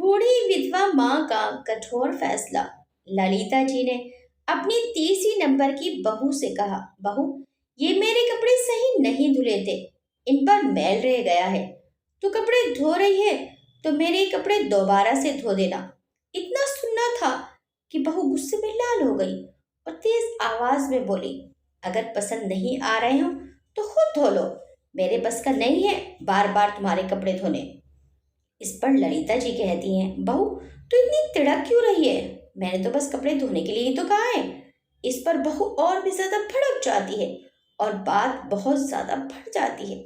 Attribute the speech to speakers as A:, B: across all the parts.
A: बूढ़ी विधवा माँ का कठोर फैसला। ललिता जी ने अपनी तीसरी नंबर की बहू से कहा, बहू, ये मेरे कपड़े सही नहीं धुले थे, इन पर मैल रह गया है। तू कपड़े धो रही है तो मेरे कपड़े दोबारा से धो देना। इतना सुनना था कि बहू गुस्से में लाल हो गई और तेज आवाज में बोली, अगर पसंद नहीं आ रहे हो तो खुद धो लो, मेरे बस का नहीं है बार बार तुम्हारे कपड़े धोने। इस पर ललिता जी कहती हैं, बहू, तू इतनी तिड़क क्यों रही है? मैंने तो बस कपड़े धोने के लिए ही तो कहा है। इस पर बहू और भी ज्यादा भड़क जाती है और बात बहुत ज्यादा बढ़ जाती है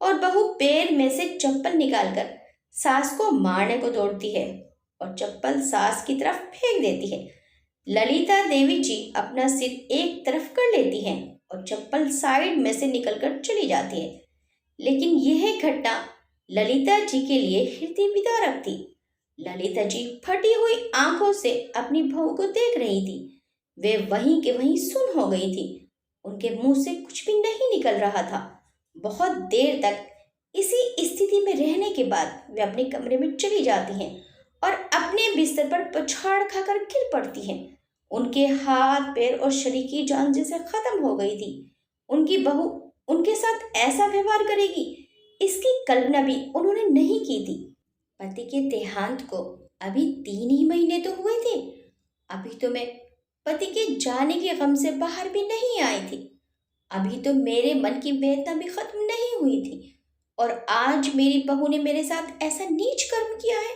A: और बहू पैर में से चप्पल निकालकर सास को मारने को दौड़ती है और चप्पल सास की तरफ फेंक देती है। ललिता देवी जी अपना सिर एक तरफ कर लेती हैं और चप्पल साइड में से निकलकर चली जाती है। लेकिन यह घटना ललिता जी के लिए हृदय विदारक थी। ललिता जी फटी हुई आंखों से अपनी बहू को देख रही थी। वे वहीं के वहीं सुन हो गई थी। उनके मुंह से कुछ भी नहीं निकल रहा था। बहुत देर तक इसी स्थिति में रहने के बाद वे अपने कमरे में चली जाती हैं और अपने बिस्तर पर पछाड़ खाकर गिर पड़ती हैं। उनके हाथ पैर और शरीर की जान जैसे खत्म हो गई थी। उनकी बहू उनके साथ ऐसा व्यवहार करेगी, इसकी कल्पना भी उन्होंने नहीं की थी। पति के देहांत को अभी 3 ही महीने तो हुए थे। अभी तो मैं पति के जाने के गम से बाहर भी नहीं आई थी। अभी तो मेरे मन की वेदना भी खत्म नहीं हुई थी और आज मेरी बहू ने मेरे साथ ऐसा नीच कर्म किया है।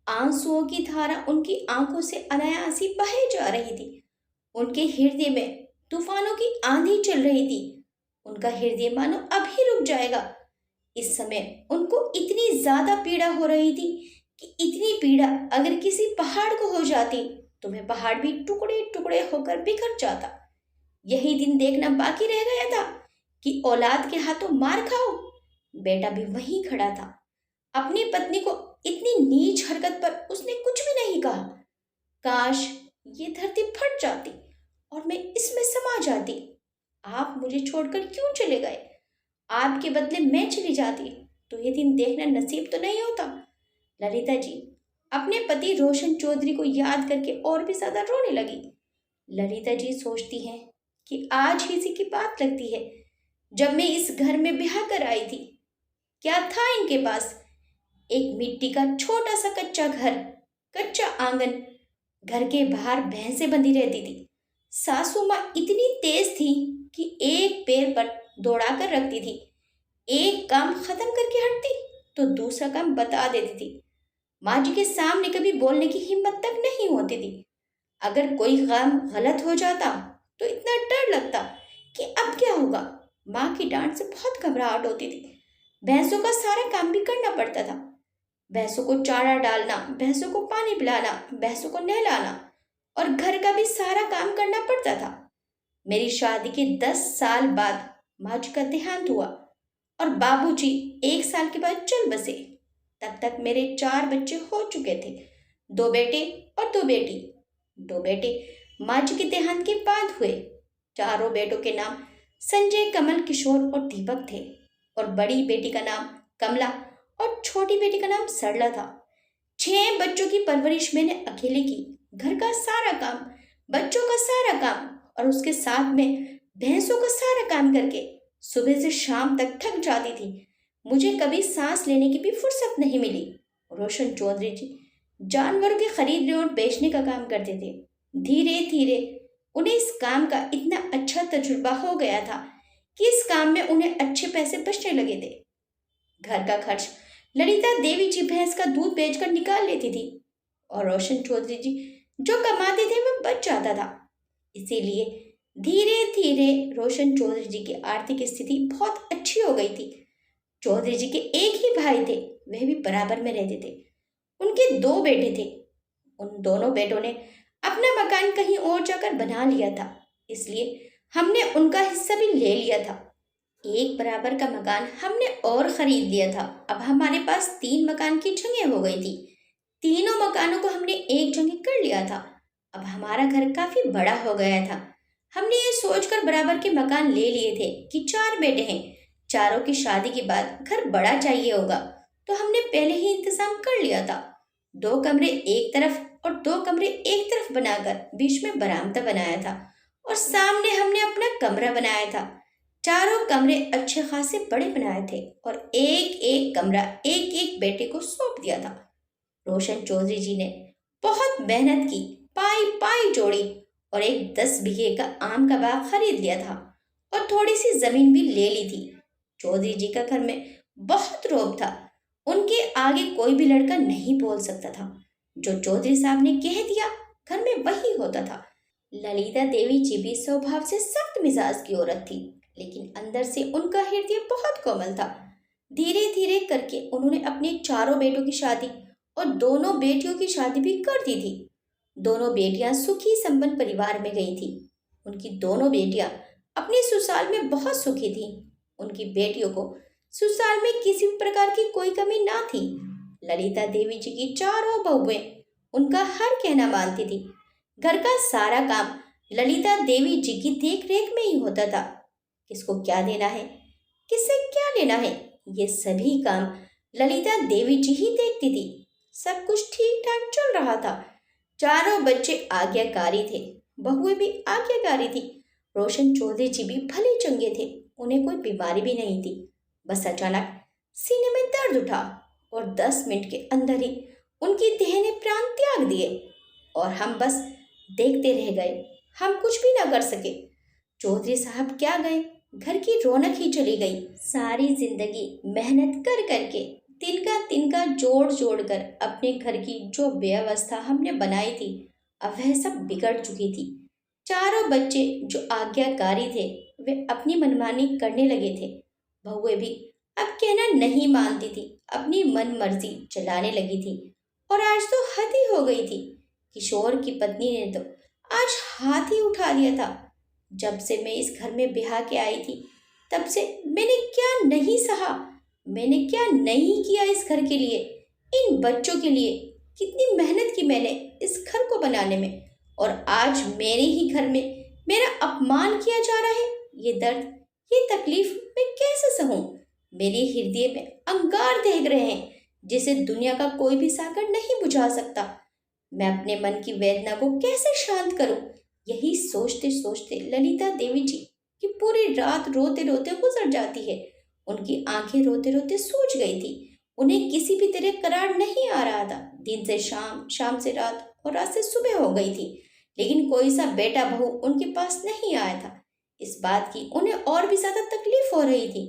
A: आंसुओं की धारा उनकी आंखों से अनायासी बहे जा रही थी। उनके हृदय में तूफानों की आंधी चल रही थी। उनका हृदय मानो अभी रुक जाएगा। इस समय उनको इतनी ज्यादा पीड़ा हो रही थी कि इतनी पीड़ा अगर किसी पहाड़ को हो जाती तो वह पहाड़ भी टुकड़े टुकड़े होकर बिखर जाता। यही दिन देखना बाकी रह गया था कि औलाद के हाथों मार खाओ। बेटा भी वहीं खड़ा था। अपनी पत्नी को इतनी नीच हरकत पर उसने कुछ भी नहीं कहा। काश ये धरती फट जाती और मैं इसमें समा जाती। आप मुझे छोड़कर क्यों चले गए? आपके बदले मैं चली जाती तो ये दिन देखना नसीब तो नहीं होता। ललिता जी अपने पति रोशन चौधरी को याद करके और भी ज्यादा रोने लगी। ललिता जी सोचती हैं कि आज ही इसी की बात लगती है जब मैं इस घर में ब्याह कर आई थी। क्या था इनके पास? एक मिट्टी का छोटा सा कच्चा घर, कच्चा आंगन। घर के बाहर भैंसें बंधी रहती थी। सासू माँ इतनी तेज थी कि एक पैर पर दौड़ा कर रखती थी। एक काम खत्म करके हटती तो दूसरा काम बता देती थी। माँ जी के सामने कभी बोलने की हिम्मत तक नहीं होती थी। अगर कोई काम गलत हो जाता तो इतना डर लगता कि अब क्या होगा। माँ की डांट से बहुत घबराहट होती थी। भैंसों का सारा काम भी करना पड़ता था। भैंसों को चारा डालना, भैंसों को पानी पिलाना, भैंसों को नहलाना और घर का भी सारा काम करना पड़ता था। मेरी शादी के 10 साल बाद माँ जी का देहांत हुआ और बाबूजी 1 साल के बाद चल बसे। तब तक मेरे 4 बच्चे हो चुके थे, 2 बेटे और 2 बेटी। 2 बेटे माँ जी के देहांत के बाद हुए। चारों बेटों के नाम संजय, कमल, किशोर और दीपक थे और बड़ी बेटी का नाम कमला और छोटी बेटी का नाम सरला था। 6 बच्चों की परवरिश मैंने अकेले की। घर का सारा काम, बच्चों का सारा काम और उसके साथ में भैंसों का सारा काम करके सुबह से शाम तक थक जाती थी। मुझे कभी सांस लेने की भी फुर्सत नहीं मिली। रोशन चौधरी जी जानवरों के खरीदने और बेचने का काम करते थे। धीरे धीरे उन्हें इस काम का इतना अच्छा तजुर्बा हो गया था कि इस काम में उन्हें अच्छे पैसे बचने लगे थे। घर का खर्च ललिता देवी जी भैंस का दूध बेचकर निकाल लेती थी और रोशन चौधरी जी जो कमाते थे वह बच जाता था। इसीलिए धीरे धीरे रोशन चौधरी जी की आर्थिक स्थिति बहुत अच्छी हो गई थी। चौधरी जी के एक ही भाई थे, वह भी बराबर में रहते थे। उनके 2 बेटे थे। उन दोनों बेटों ने अपना मकान कहीं और जाकर बना लिया था, इसलिए हमने उनका हिस्सा भी ले लिया था। एक बराबर का मकान हमने और खरीद लिया था। अब हमारे पास 3 मकान की जगह हो गई थी। तीनों मकानों को हमने एक जगह कर लिया था। अब हमारा घर काफी बड़ा हो गया था। हमने ये सोचकर बराबर के मकान ले लिए थे कि 4 बेटे हैं, चारों की शादी के बाद घर बड़ा चाहिए होगा, तो हमने पहले ही इंतजाम कर लिया था। दो कमरे एक तरफ और दो कमरे एक तरफ बनाकर बीच में बरामदा बनाया था और सामने हमने अपना कमरा बनाया था। चारों कमरे अच्छे खासे बड़े बनाए थे और एक एक कमरा एक एक बेटे को सौंप दिया था। रोशन चौधरी जी ने बहुत मेहनत की, पाई पाई जोड़ी और एक 10 बीघे का आम का बाग खरीद लिया था और थोड़ी सी जमीन भी ले ली थी। चौधरी जी का घर में बहुत रोब था। उनके आगे कोई भी लड़का नहीं बोल सकता था। जो चौधरी साहब ने कह दिया घर में वही होता था। ललिता देवी जी भी स्वभाव से सख्त मिजाज की औरत थी, लेकिन अंदर से उनका हृदय बहुत कोमल था। धीरे धीरे करके उन्होंने अपने चारों बेटों की शादी और दोनों बेटियों की शादी भी कर दी थी। दोनों बेटियां सुखी संपन्न परिवार में गई थी। उनकी दोनों बेटियां अपने ससुराल में बहुत सुखी थीं। उनकी बेटियों को ससुराल में किसी भी प्रकार की कोई कमी ना थी। ललिता देवी जी की चारों बहुएं उनका हर कहना मानती थी। घर का सारा काम ललिता देवी जी की देख रेख में ही होता था। किसको क्या देना है, किससे क्या लेना है, ये सभी काम ललिता देवी जी ही देखती थी। सब कुछ ठीक ठाक चल रहा था। चारों बच्चे आज्ञाकारी थे, बहुएं भी आज्ञाकारी थी। रोशन चौधरी जी भी भले चंगे थे, उन्हें कोई बीमारी भी नहीं थी। बस अचानक सीने में दर्द उठा और 10 मिनट के अंदर ही उनकी देह ने प्राण त्याग दिए और हम बस देखते रह गए। हम कुछ भी ना कर सके। चौधरी साहब क्या गए, घर की रौनक ही चली गई। सारी जिंदगी मेहनत कर करके तिनका जोड़ जोड़ कर अपने घर की जो व्यवस्था हमने बनाई थी, अब वह सब बिगड़ चुकी थी। चारों बच्चे जो आज्ञाकारी थे वे अपनी मनमानी करने लगे थे। बहुएं भी अब कहना नहीं मानती थी, अपनी मन मर्जी चलाने लगी थी। और आज तो हद ही हो गई थी। किशोर की पत्नी ने तो आज हाथ ही उठा दिया था। जब से मैं इस घर में ब्याह के आई थी, तब से मैंने क्या नहीं सहा, मैंने क्या नहीं किया इस घर के लिए, इन बच्चों के लिए। कितनी मेहनत की मैंने इस घर को बनाने में, और आज मेरे ही घर में मेरा अपमान किया जा रहा है। ये दर्द, ये तकलीफ मैं कैसे सहूं। मेरे हृदय में अंगार देख रहे हैं जिसे दुनिया का कोई भी सागर नहीं बुझा सकता। मैं अपने मन की वेदना को कैसे शांत करूं। यही सोचते सोचते ललिता देवी जी की पूरी रात रोते रोते गुजर जाती है। उनकी आंखें रोते रोते सूज गई थी। उन्हें किसी भी तरह करार नहीं आ रहा था। दिन से शाम, शाम से रात और रात से सुबह हो गई थी, लेकिन कोई सा बेटा बहू उनके पास नहीं आया था। इस बात की उन्हें और भी ज्यादा तकलीफ हो रही थी।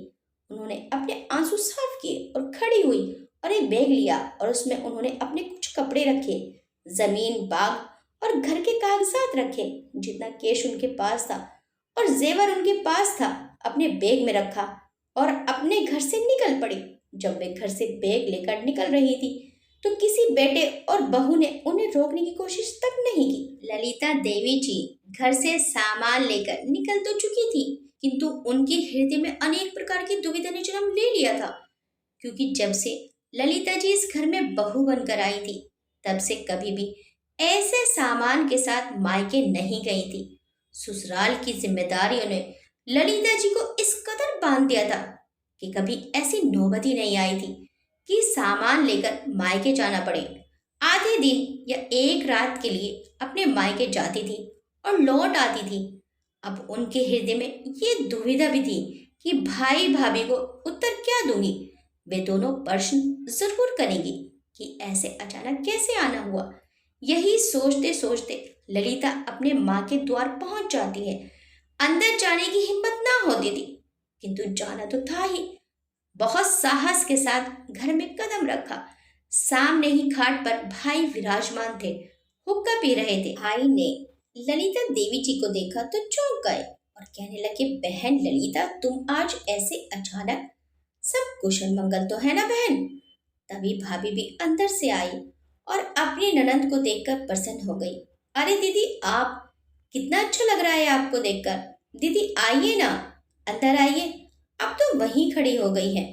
A: उन्होंने अपने आंसू साफ किए और खड़ी हुई और एक बैग लिया और उसमें उन्होंने अपने कुछ कपड़े रखे, जमीन, बाग और घर के कागजात रखे। जितना कैश उनके पास था और जेवर उनके पास था अपने बैग में रखा और अपने घर से निकल पड़ी। जब वे घर से बैग लेकर निकल रही थी तो किसी बेटे और बहू ने उन्हें रोकने की कोशिश तक नहीं की। ललिता देवी जी घर से सामान लेकर निकल तो चुकी थी, किंतु उनके हृदय में अनेक प्रकार की दुविधा ने जन्म ले लिया था। क्योंकि जब से ललिता जी इस घर में बहू बनकर आई थी, तब से कभी भी ऐसे सामान के साथ मायके नहीं गई थी। ससुराल की जिम्मेदारियों ने ललिता जी को इस कदर बांध दिया था कि कभी ऐसी नौबत ही नहीं आई थी कि सामान लेकर मायके जाना पड़े। आधे दिन या एक रात के लिए अपने मायके जाती थी और लौट आती थी। अब उनके हृदय में ये दुविधा भी थी कि भाई भाभी को उत्तर क्या दूंगी। वे दोनों प्रश्न जरूर करेंगी कि ऐसे अचानक कैसे आना हुआ। यही सोचते सोचते ललिता अपने माँ के द्वार पहुंच जाती है। अंदर जाने की हिम्मत ना होती थी, किंतु जाना तो था ही। बहुत साहस के साथ घर में कदम रखा। सामने ही खाट पर भाई विराजमान थे, हुक्का पी रहे थे। भाई ने ललिता देवी जी को देखा तो चौंक गए और कहने लगे, बहन ललिता, तुम आज ऐसे अचानक, सब कुशल मंगल तो है ना बहन। तभी भाभी भी अंदर से आई और अपनी ननंद को देखकर प्रसन्न हो गई। अरे दीदी, आप, कितना अच्छा लग रहा है आपको देखकर। दीदी आइए ना, अंदर आइए। अब तो वहीं खड़ी हो गई है।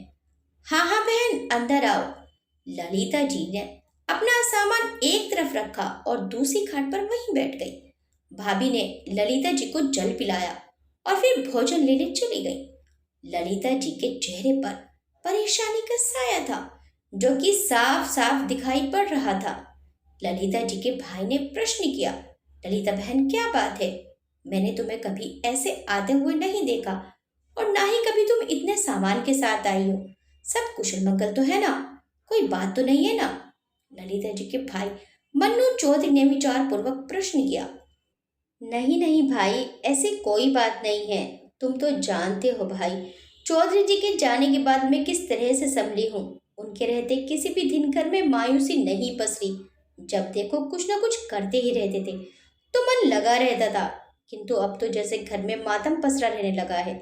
A: हाँ हाँ बहन, अंदर आओ। ललिता जी ने अपना सामान एक तरफ रखा और दूसरी खाट पर वहीं बैठ गई। भाभी ने ललिता जी को जल पिलाया और फिर भोजन लेने चली गई। ललिता जी के चेहरे पर परेशानी का साया था। जो कि साफ साफ दिखाई पड़ रहा था। ललिता जी के भाई ने प्रश्न किया, ललिता बहन क्या बात है? मैंने तुम्हें कभी ऐसे आते हुए नहीं देखा और ना ही कभी तुम इतने सामान के साथ आई हो। सब कुशल मंगल तो है ना? कोई बात तो नहीं है ना? ललिता जी के भाई मन्नू चौधरी ने विचार पूर्वक प्रश्न किया। नहीं नहीं भाई, ऐसी कोई बात नहीं है। तुम तो जानते हो भाई, चौधरी जी के जाने के बाद मैं किस तरह से संभली हूँ। उनके रहते किसी भी दिन घर में मायूसी नहीं पसरी। जब देखो कुछ ना कुछ करते ही रहते थे तो मन लगा रहता था। किंतु अब तो जैसे घर में मातम पसरा रहने लगा है।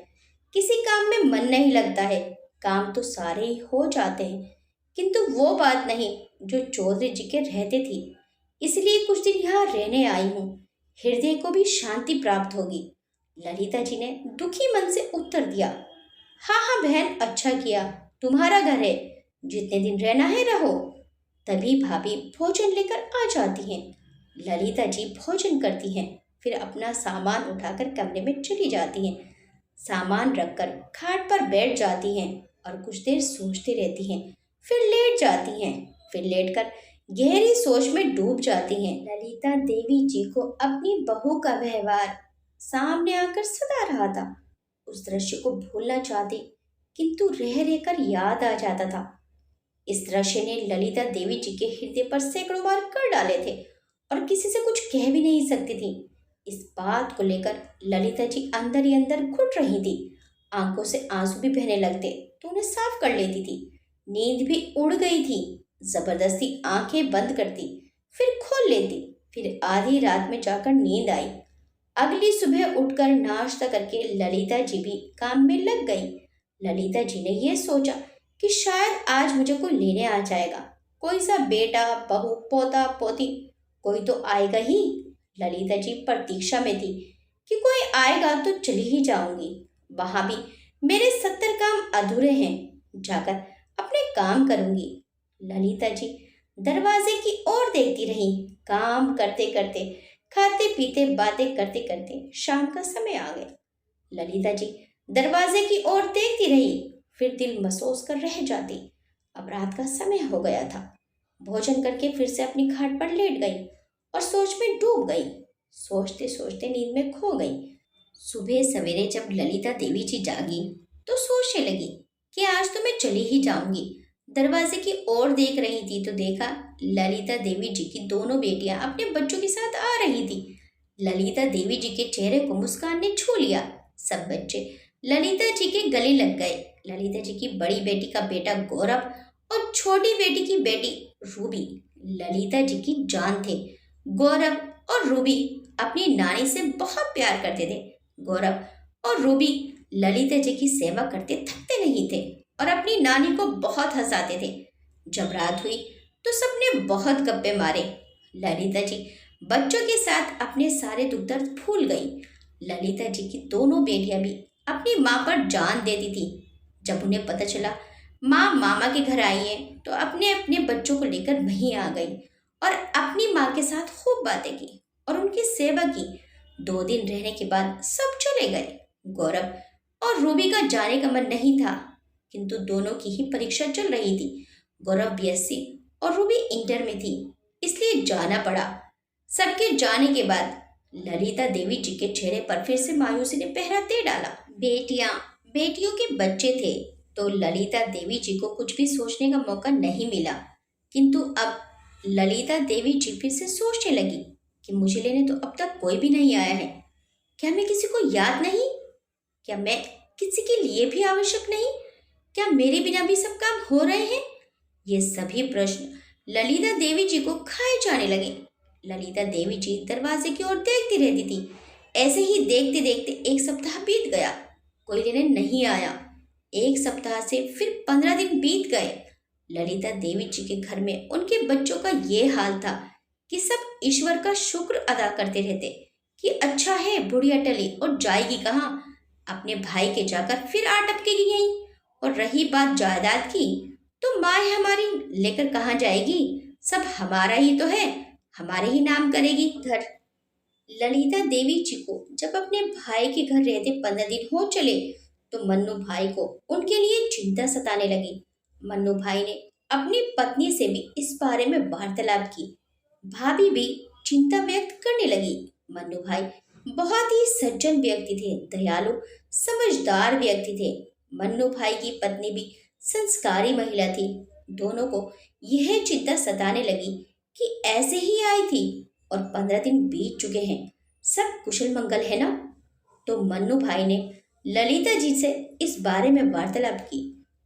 A: किसी काम में मन नहीं लगता है। काम तो सारे ही हो जाते हैं, किंतु वो बात नहीं जो चौधरी जी के रहते थी। इसलिए कुछ दिन यहाँ रहने आई हूँ। हृदय को भी शांति प्राप्त होगी। ललिता जी ने दुखी मन से उत्तर दिया। हाँ हाँ बहन, अच्छा किया। तुम्हारा घर है, जितने दिन रहना है रहो। तभी भाभी भोजन लेकर आ जाती हैं। ललिता जी भोजन करती हैं, फिर अपना सामान उठाकर कमरे में चली जाती हैं। सामान रखकर खाट पर बैठ जाती हैं और कुछ देर सोचती रहती हैं। फिर लेट जाती हैं। फिर लेटकर गहरी सोच में डूब जाती हैं। ललिता देवी जी को अपनी बहू का व्यवहार सामने आकर सता रहा था। उस दृश्य को भूलना चाहती, किंतु रह रहकर याद आ जाता था। इस दृश्य ने ललिता देवी जी के हृदय पर सैकड़ों बार कर डाले थे और किसी से कुछ कह भी नहीं सकती थी। इस बात को लेकर ललिता जी अंदर ही अंदर घुट रही थी। आंखों से आंसू भी बहने लगते तो उन्हें साफ कर लेती थी। नींद भी उड़ गई थी। जबरदस्ती आंखें बंद करती, फिर खोल लेती। फिर आधी रात में जाकर नींद आई। अगली सुबह उठकर नाश्ता करके ललिता जी भी काम में लग गई। ललिता जी ने यह सोचा कि शायद आज मुझे कोई लेने आ जाएगा। कोई सा बेटा, बहू, पोता, पोती, कोई तो आएगा ही। ललिता जी प्रतीक्षा में थी कि कोई आएगा तो चली ही जाऊंगी। वहां भी मेरे 70 काम अधूरे हैं, जाकर अपने काम करूंगी। ललिता जी दरवाजे की ओर देखती रही। काम करते करते, खाते पीते, बातें करते करते शाम का समय आ गया। ललिता जी दरवाजे की ओर देखती रही, फिर दिल महसूस कर रह जाती। अब रात का समय हो गया था। भोजन करके फिर से अपनी खाट पर लेट गई और सोच में डूब गई। सोचते सोचते नींद में खो गई। सुबह सवेरे जब ललिता देवी जी जागी तो सोचने लगी कि आज तो मैं चली ही जाऊंगी। दरवाजे की ओर देख रही थी तो देखा ललिता देवी जी की दोनों बेटियां अपने बच्चों के साथ आ रही थी। ललिता देवी जी के चेहरे को मुस्कान ने छू लिया। सब बच्चे ललिता जी के गले लग गए। ललिता जी की बड़ी बेटी का बेटा गौरव और छोटी बेटी की बेटी रूबी ललिता जी की जान थे। गौरव और रूबी अपनी नानी से बहुत प्यार करते थे। गौरव और रूबी ललिता जी की सेवा करते थकते नहीं थे और अपनी नानी को बहुत हंसाते थे। जब रात हुई तो सबने बहुत गप्पे मारे। ललिता जी बच्चों के साथ अपने सारे दुख दर्द भूल गई। ललिता जी की दोनों बेटियां भी अपनी माँ पर जान देती थी। जब उन्हें पता चला माँ मामा के घर आई है तो अपने अपने बच्चों को लेकर वहीं आ गई और अपनी माँ के साथ खूब बातें की और उनकी सेवा की। 2 दिन रहने के बाद सब चले गए। गौरव और रूबी का जाने का मन नहीं था, किंतु दोनों की ही परीक्षा चल रही थी। गौरव बीएससी और रूबी इंटर में थी, इसलिए जाना पड़ा। सबके जाने के बाद ललिता देवी जी के चेहरे पर फिर से मायूसी ने पहरा दे डाला। बेटियां, बेटियों के बच्चे थे तो ललिता देवी जी को कुछ भी सोचने का मौका नहीं मिला। किंतु अब ललिता देवी जी फिर से सोचने लगी कि मुझे लेने तो अब तक कोई भी नहीं आया है। क्या मैं किसी को याद नहीं? क्या मैं किसी के लिए भी आवश्यक नहीं? क्या मेरे बिना भी सब काम हो रहे हैं? ये सभी प्रश्न ललिता देवी जी को खाए जाने लगे। ललिता देवी जी दरवाजे की ओर देखती रहती थी। ऐसे ही देखते देखते एक सप्ताह बीत गया, कोई लेने नहीं आया। एक सप्ताह से फिर 15 दिन बीत गए। ललिता देवी जी के घर में उनके बच्चों का ये हाल था कि सब ईश्वर का शुक्र अदा करते रहते कि अच्छा है बुढ़िया टली और जाएगी कहाँ। अपने भाई के जाकर फिर आटपकेगी यहीं। और रही बात जायदाद की, तो माँ है हमारी, लेकर कहाँ जाएगी? सब हमारा ही तो है, हमारे ही नाम करेगी घर। ललिता देवी जी को जब अपने भाई के घर रहते 15 दिन हो चले तो मन्नू भाई को उनके लिए चिंता सताने लगी। मन्नू भाई ने अपनी पत्नी से भी इस बारे में वार्तालाप की। भाभी भी चिंता व्यक्त करने लगी। मन्नू भाई बहुत ही सज्जन व्यक्ति थे, दयालु, समझदार व्यक्ति थे। मन्नू भाई की पत्नी भी संस्कारी महिला थी। दोनों को यह चिंता सताने लगी कि ऐसे ही आई थी और 15 दिन बीत चुके हैं, सब कुशल मंगल है ना। तो मन्नू भाई ने ललिता जी से इस बारे में वार्तालाप की।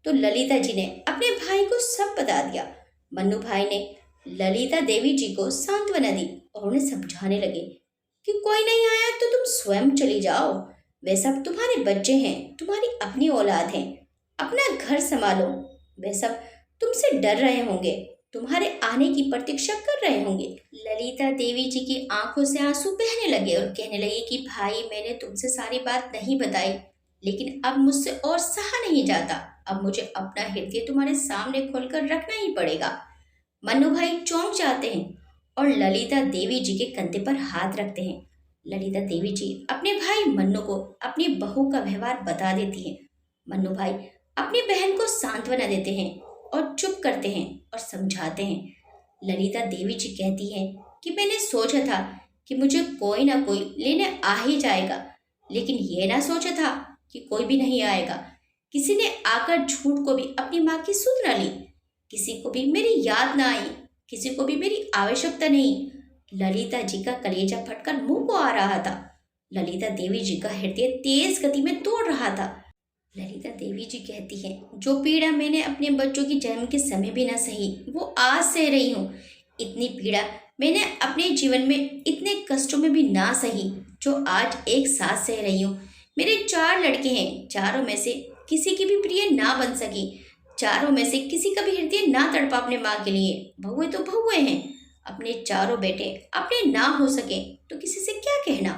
A: तो ललिता जी ने अपने भाई को सब बता दिया। मन्नू भाई ने ललिता देवी जी को सांत्वना दी और उन्हें समझाने लगे कि कोई नहीं आया तो तुम स्वयं चली जाओ। वे सब तुम्हारे बच्चे हैं, तुम्हारी अपनी औलाद हैं। अपना घर संभालो। वे सब तुमसे डर रहे होंगे, तुम्हारे आने की प्रतीक्षा कर रहे होंगे। ललिता देवी जी की आंखों से आंसू बहने लगे और कहने लगे कि भाई, मैंने तुमसे सारी बात नहीं बताई, लेकिन अब मुझसे और सहा नहीं जाता। अब मुझे अपना हृदय तुम्हारे सामने खोलकर रखना ही पड़ेगा। मन्नू भाई चौंक जाते हैं और ललिता देवी जी के कंधे पर हाथ रखते हैं। ललिता देवी जी अपने भाई मन्नू को अपनी बहू का व्यवहार बता देती हैं। मन्नू भाई अपनी बहन को सांत्वना देते हैं और चुप करते हैं और समझाते हैं। ललिता देवी जी कहती हैं कि मैंने सोचा था कि मुझे कोई ना कोई लेने आ ही जाएगा, लेकिन ये ना सोचा था कि कोई भी नहीं आएगा। किसी ने आकर झूठ को भी अपनी माँ की सुध न ली, किसी को भी मेरी याद ना आई, किसी को भी मेरी आवश्यकता नहीं। ललिता जी का कलेजा फटकर मुंह को आ रहा था। ललिता देवी जी का हृदय तेज गति में दौड़ रहा था। ललिता देवी जी कहती है, जो पीड़ा मैंने अपने बच्चों की जन्म के समय भी ना सही, वो आज सह रही हूँ। इतनी पीड़ा मैंने अपने जीवन में इतने कष्टों में भी ना सही, जो आज एक साथ सह रही हूँ। मेरे 4 लड़के हैं, चारों में से किसी की भी प्रिय ना बन सकी, चारों में से किसी का भी हृदय ना तड़पा अपने माँ के लिए। बहुए तो बहुए हैं, अपने चारों बेटे अपने ना हो सके तो किसी से क्या कहना।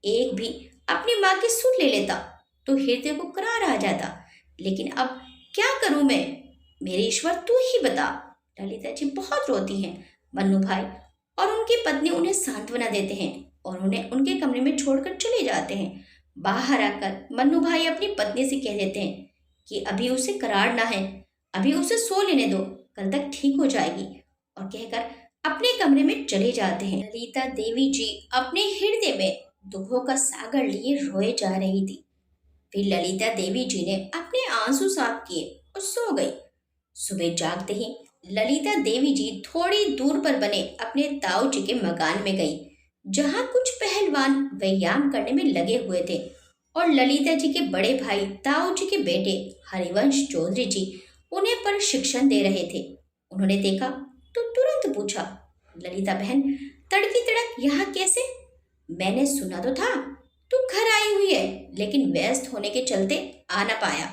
A: एक भी अपनी माँ की सुध ले लेता तो हृदय को करार आ जाता, लेकिन अब क्या करूं मैं, मेरे ईश्वर तू ही बता। ललिता जी बहुत रोती हैं। मन्नू भाई और उनकी पत्नी उन्हें सांत्वना देते हैं और उन्हें उनके कमरे में छोड़कर चले जाते हैं। बाहर आकर मन्नू भाई अपनी पत्नी से कह देते हैं कि अभी उसे करार ना है, अभी उसे सो लेने दो, कल तक ठीक हो जाएगी, और कहकर अपने कमरे में चले जाते हैं। ललिता देवी जी अपने हृदय में दुखों का सागर लिए रोए जा रही थी। फिर ललिता देवी जी ने अपने आंसू साफ किए और सो गई। सुबह जागते ही ललिता देवी जी थोड़ी दूर पर बने अपने ताऊ जी के मकान में गई, जहां कुछ पहलवान व्यायाम करने में लगे हुए थे और ललिता जी के बड़े भाई ताऊ जी के बेटे हरिवंश चौधरी जी उन्हें प्रशिक्षण दे रहे थे। उन्होंने देखा तो तुरंत पूछा, ललिता बहन, तड़की तड़क यहाँ कैसे? मैंने सुना तो था तू घर आई हुई है, लेकिन व्यस्त होने के चलते आ ना पाया,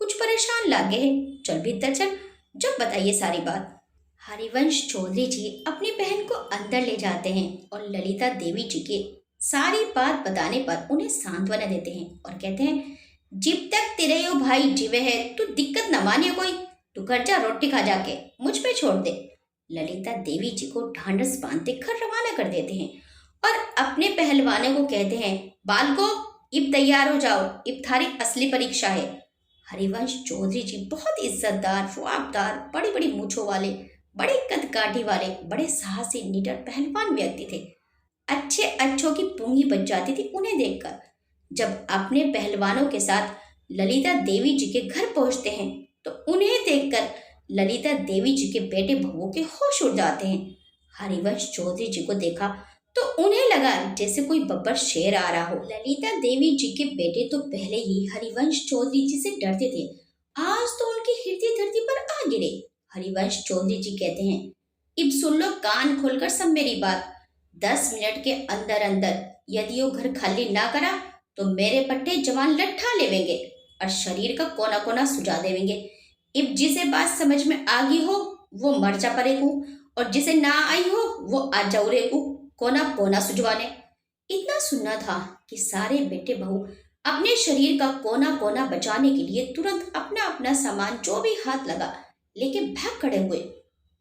A: कुछ परेशान लागे है। चल भीतर चल, जब बताइए सारी बात। हरिवंश चौधरी जी अपनी बहन को अंदर ले जाते हैं और ललिता देवी जी के सारी बात बताने पर उन्हें सांत्वना देते हैं और कहते हैं, जब तक तेरे यो भाई जीवे है तू दिक्कत न मानिए कोई, तू घर जा, रोटी खा जाके मुझ पे छोड़ दे। ललिता देवी जी को ढांढस बांधते घर रवाना कर देते हैं और अपने पहलवानों को कहते हैं, बालको, इब तैयार हो जाओ, इब थारी असली परीक्षा है। हरिवंश चौधरी जी बहुत इज्जतदार, रुआबदार, बड़ी बड़ी मूछों वाले, बड़े कद काठी वाले, बड़े साहसी निडर पहलवान व्यक्ति थे। अच्छे अच्छों की पूंगी बच जाती थी उन्हें देखकर। जब अपने पहलवानों के साथ ललिता देवी जी के घर पहुंचते हैं तो उन्हें देखकर ललिता देवी जी के बेटे बहुओं के होश उड़ जाते हैं। हरिवंश चौधरी जी को देखा तो उन्हें लगा जैसे कोई बब्बर शेर आ रहा हो। ललिता देवी जी के बेटे तो पहले ही हरिवंश चौधरी जी से डरते थे, आज तो उनकी हृदय धरती पर आ गिरे। हरिवंश चौधरी जी कहते हैं, इब सुन लो कान खोलकर सब मेरी बात। 10 मिनट के अंदर अंदर यदि वो घर खाली ना करा तो मेरे पट्टे जवान लट्ठा लेवेंगे और शरीर का कोना कोना सुझा देवेंगे। इब जिसे बात समझ में आ गई हो वो मर जा पड़ेगू, और जिसे ना आई हो वो आ जाऊरेगू कोना कोना सुझवाने। इतना सुनना था कि सारे बेटे बहू अपने शरीर का कोना कोना बचाने के लिए तुरंत अपना अपना सामान जो भी हाथ लगा लेके भाग खड़े हुए।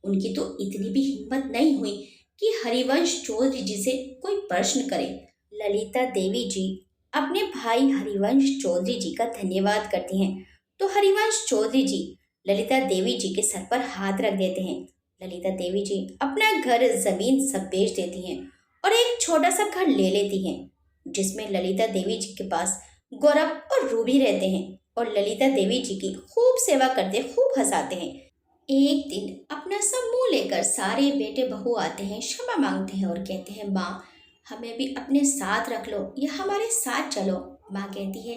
A: उनकी तो इतनी भी हिम्मत नहीं हुई कि हरिवंश चौधरी जी से कोई प्रश्न करे। ललिता देवी जी अपने भाई हरिवंश चौधरी जी का धन्यवाद करती हैं। तो हरिवंश चौधरी जी ललिता देवी जी के सर पर हाथ रख देते हैं। ललिता देवी जी अपना घर जमीन सब बेच देती हैं और एक छोटा सा घर ले लेती हैं, जिसमें ललिता देवी जी के पास गौरव और रूबी रहते हैं और ललिता देवी जी की खूब सेवा करते, खूब हंसाते हैं। एक दिन अपना सब मुंह लेकर सारे बेटे बहू आते हैं, क्षमा मांगते हैं और कहते हैं, माँ हमें भी अपने साथ रख लो या हमारे साथ चलो। माँ कहती है,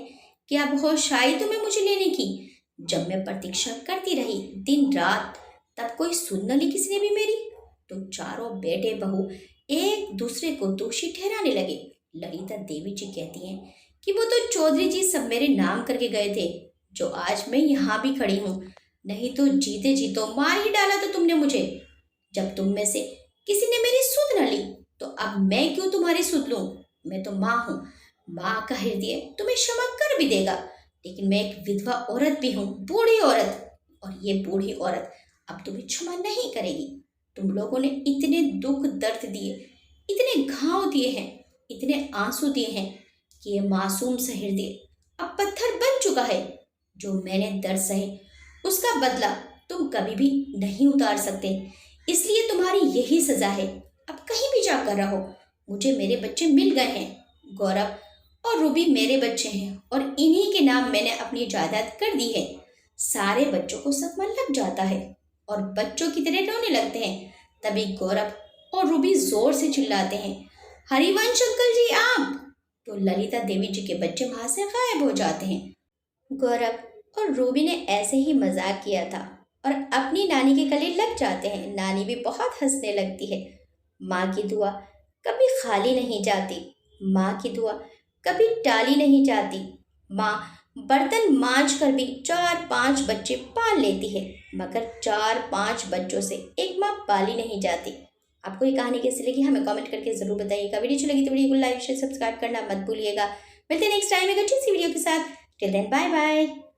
A: क्या होश आई तुम्हें मुझे लेने की? जब मैं प्रतीक्षा करती रही दिन रात, तब कोई सुन न ली किसी ने भी मेरी। तो चारों बेटे बहू एक दूसरे को दोषी ठहराने लगे। ललिता देवी जी कहती हैं कि वो तो चौधरी जी सब मेरे नाम करके गए थे, जो आज मैं यहाँ भी खड़ी हूँ। नहीं तो जीते जी तो मार ही डाला तो तुमने मुझे। जब तुम में से किसी ने मेरी सुध न ली, तो अब मैं क्यों तुम्हारी सुध लूं? मैं तो माँ हूँ। माँ का हृदय तुम्हें क्षमा कर भी देगा, लेकिन मैं एक विधवा औरत भी हूँ, बूढ़ी औरत। और ये बूढ़ी औरत अब तुम्हें क्षमा नहीं करेगी। तुम लोगों ने इतने दुख दर्द दिए, इतने घाव दिए हैं, इतने आंसू दिए हैं कि ये मासूम सा हृदय अब पत्थर बन चुका है। जो मैंने दर्द सहे, उसका बदला तुम कभी भी नहीं उतार सकते। इसलिए तुम्हारी यही सजा है। अब कहीं भी जाकर रहो। मुझे मेरे बच्चे मिल गए हैं। गौरव और रूबी मेरे बच्चे हैं और इन्हीं के नाम मैंने अपनी जायदाद कर दी है। सारे बच्चों को सदमा लग जाता है और बच्चों की तरह रोने लगते हैं। तभी गौरव और रूबी जोर से चिल्लाते हैं, हरिवंश अंकल जी आप। तो ललिता देवी जी के बच्चे वहां से गायब हो जाते हैं। गौरव और रूबी ने ऐसे ही मजाक किया था और अपनी नानी के गले लग जाते हैं। नानी भी बहुत हंसने लगती है। माँ की दुआ कभी खाली नहीं जाती। माँ की दुआ कभी टाली नहीं जाती। माँ बर्तन मांज कर भी 4-5 बच्चे पाल लेती है, मगर 4-5 बच्चों से एक माँ पाली नहीं जाती। आपको ये कहानी कैसी लगी हमें कमेंट करके जरूर बताइएगा। वीडियो अच्छी लगी तो वीडियो को लाइक शेयर सब्सक्राइब करना मत भूलिएगा। मिलते हैं नेक्स्ट टाइम एक अच्छी सी वीडियो के साथ। Till then bye bye.